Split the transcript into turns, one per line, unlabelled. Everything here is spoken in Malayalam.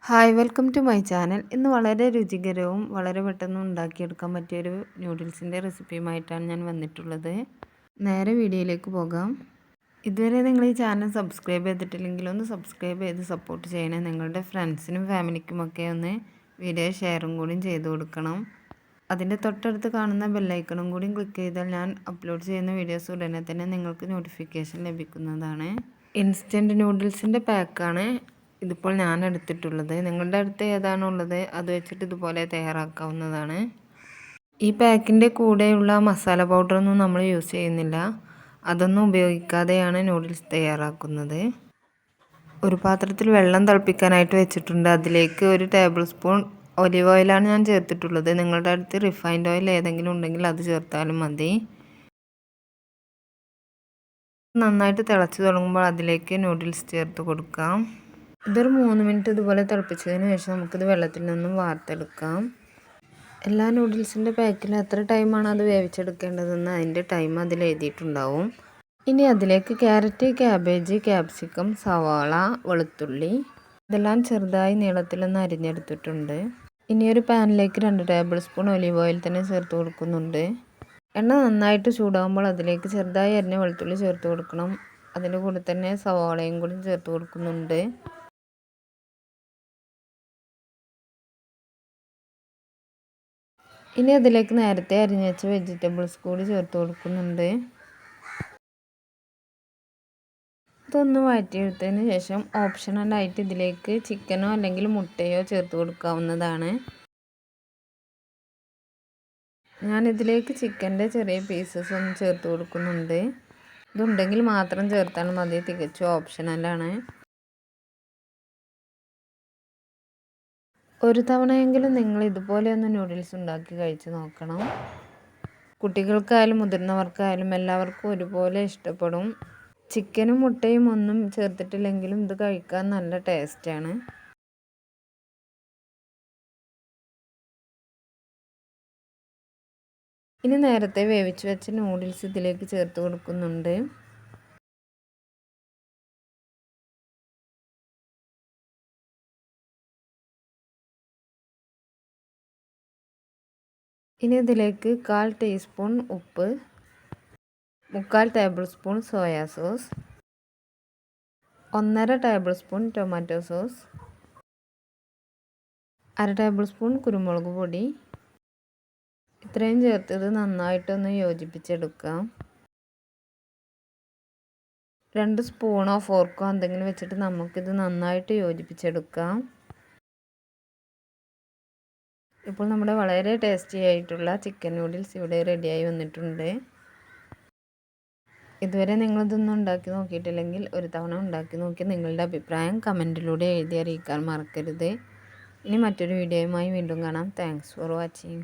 Hi welcome to my channel. ഇന്ന് വളരെ രുചികരവും വളരെ പെട്ടെന്ന് ഉണ്ടാക്കിയെടുക്കാൻ പറ്റിയൊരു നൂഡിൽസിൻ്റെ റെസിപ്പിയുമായിട്ടാണ് ഞാൻ വന്നിട്ടുള്ളത്. നേരെ വീഡിയോയിലേക്ക് പോകാം. ഇതുവരെ നിങ്ങൾ ഈ ചാനൽ സബ്സ്ക്രൈബ് ചെയ്തിട്ടില്ലെങ്കിൽ ഒന്ന് സബ്സ്ക്രൈബ് ചെയ്ത് സപ്പോർട്ട് ചെയ്യണേ. നിങ്ങളുടെ ഫ്രണ്ട്സിനും ഫാമിലിക്കുമൊക്കെ ഒന്ന് വീഡിയോ ഷെയറും കൂടിയും ചെയ്ത് കൊടുക്കണം. അതിൻ്റെ തൊട്ടടുത്ത് കാണുന്ന ബെല്ലൈക്കണും കൂടിയും ക്ലിക്ക് ചെയ്താൽ ഞാൻ അപ്ലോഡ് ചെയ്യുന്ന വീഡിയോസ് ഉടനെ തന്നെ നിങ്ങൾക്ക് നോട്ടിഫിക്കേഷൻ ലഭിക്കുന്നതാണ്. ഇൻസ്റ്റൻറ്റ് നൂഡിൽസിൻ്റെ പാക്കാണ് ഇതിപ്പോൾ ഞാൻ എടുത്തിട്ടുള്ളത്. നിങ്ങളുടെ അടുത്ത് ഏതാണുള്ളത് അത് വെച്ചിട്ട് ഇതുപോലെ തയ്യാറാക്കാവുന്നതാണ്. ഈ പാക്കിൻ്റെ കൂടെയുള്ള മസാല പൗഡറൊന്നും നമ്മൾ യൂസ് ചെയ്യുന്നില്ല. അതൊന്നും ഉപയോഗിക്കാതെയാണ് നൂഡിൽസ് തയ്യാറാക്കുന്നത്. ഒരു പാത്രത്തിൽ വെള്ളം തിളപ്പിക്കാനായിട്ട് വെച്ചിട്ടുണ്ട്. അതിലേക്ക് 1 ടേബിൾ സ്പൂൺ ഒലിവ് ഓയിലാണ് ഞാൻ ചേർത്തിട്ടുള്ളത്. നിങ്ങളുടെ അടുത്ത് റിഫൈൻഡ് ഓയിൽ ഏതെങ്കിലും ഉണ്ടെങ്കിൽ അത് ചേർത്താലും മതി. നന്നായിട്ട് തിളച്ച് തുടങ്ങുമ്പോൾ അതിലേക്ക് നൂഡിൽസ് ചേർത്ത് കൊടുക്കാം. ഇതൊരു 3 മിനിറ്റ് ഇതുപോലെ തിളപ്പിച്ചതിന് ശേഷം നമുക്കിത് വെള്ളത്തിൽ നിന്നും വാർത്തെടുക്കാം. എല്ലാ നൂഡിൽസിൻ്റെ പാക്കിലും എത്ര ടൈമാണ് അത് വേവിച്ചെടുക്കേണ്ടതെന്ന് അതിൻ്റെ ടൈം അതിൽ എഴുതിയിട്ടുണ്ടാവും. ഇനി അതിലേക്ക് ക്യാരറ്റ്, ക്യാബേജ്, ക്യാപ്സിക്കം, സവാള, വെളുത്തുള്ളി ഇതെല്ലാം ചെറുതായി നീളത്തിലൊന്ന് അരിഞ്ഞെടുത്തിട്ടുണ്ട്. ഇനി ഒരു പാനിലേക്ക് 2 ടേബിൾ സ്പൂൺ ഒലിവ് ഓയിൽ തന്നെ ചേർത്ത് കൊടുക്കുന്നുണ്ട്. എണ്ണ നന്നായിട്ട് ചൂടാകുമ്പോൾ അതിലേക്ക് ചെറുതായി അരിഞ്ഞ വെളുത്തുള്ളി ചേർത്ത് കൊടുക്കണം. അതിൻ്റെ കൂടെ തന്നെ സവാളയും കൂടി ചേർത്ത് കൊടുക്കുന്നുണ്ട്. ഇനി അതിലേക്ക് നേരത്തെ അരിഞ്ഞ് വെച്ച വെജിറ്റബിൾസ് കൂടി ചേർത്ത് കൊടുക്കുന്നുണ്ട്. ഇതൊന്ന് വഴറ്റിയെടുത്തതിന് ശേഷം ഓപ്ഷണലായിട്ട് ഇതിലേക്ക് ചിക്കനോ അല്ലെങ്കിൽ മുട്ടയോ ചേർത്ത് കൊടുക്കാവുന്നതാണ്. ഞാനിതിലേക്ക് ചിക്കൻ്റെ ചെറിയ പീസസ് ഒന്ന് ചേർത്ത് കൊടുക്കുന്നുണ്ട്. ഇതുണ്ടെങ്കിൽ മാത്രം ചേർത്താൽ മതി, തികച്ചും ഓപ്ഷണലാണ്. ഒരു തവണയെങ്കിലും നിങ്ങൾ ഇതുപോലെ ഒന്ന് നൂഡിൽസ് ഉണ്ടാക്കി കഴിച്ച് നോക്കണം. കുട്ടികൾക്കായാലും മുതിർന്നവർക്കായാലും എല്ലാവർക്കും ഒരുപോലെ ഇഷ്ടപ്പെടും. ചിക്കനും മുട്ടയും ഒന്നും ചേർത്തിട്ടില്ലെങ്കിലും ഇത് കഴിക്കാൻ നല്ല ടേസ്റ്റാണ്. ഇനി നേരത്തെ വേവിച്ച് വെച്ച നൂഡിൽസ് ഇതിലേക്ക് ചേർത്ത് കൊടുക്കുന്നുണ്ട്. ഇനി ഇതിലേക്ക് 1/4 ടീസ്പൂൺ ഉപ്പ്, 3/4 table spoon soya sauce, 1/2 table spoon tomato sauce, 1/2 table spoon കുരുമുളക് പൊടി ഇത്രയും ചേർത്തത് നന്നായിട്ടൊന്ന് യോജിപ്പിച്ചെടുക്കാം. 2 സ്പൂണോ ഫോർക്കോ എന്തെങ്കിലും വെച്ചിട്ട് നമുക്കിത് നന്നായിട്ട് യോജിപ്പിച്ചെടുക്കാം. ഇപ്പോൾ നമ്മുടെ വളരെ ടേസ്റ്റി ആയിട്ടുള്ള ചിക്കൻ നൂഡിൽസ് ഇവിടെ റെഡിയായി വന്നിട്ടുണ്ട്. ഇതുവരെ നിങ്ങളിതൊന്നും ഉണ്ടാക്കി നോക്കിയിട്ടില്ലെങ്കിൽ ഒരു തവണ ഉണ്ടാക്കി നോക്കി നിങ്ങളുടെ അഭിപ്രായം കമൻറ്റിലൂടെ എഴുതി അറിയിക്കാൻ മറക്കരുത്. ഇനി മറ്റൊരു വീഡിയോയുമായി വീണ്ടും കാണാം. Thanks for watching.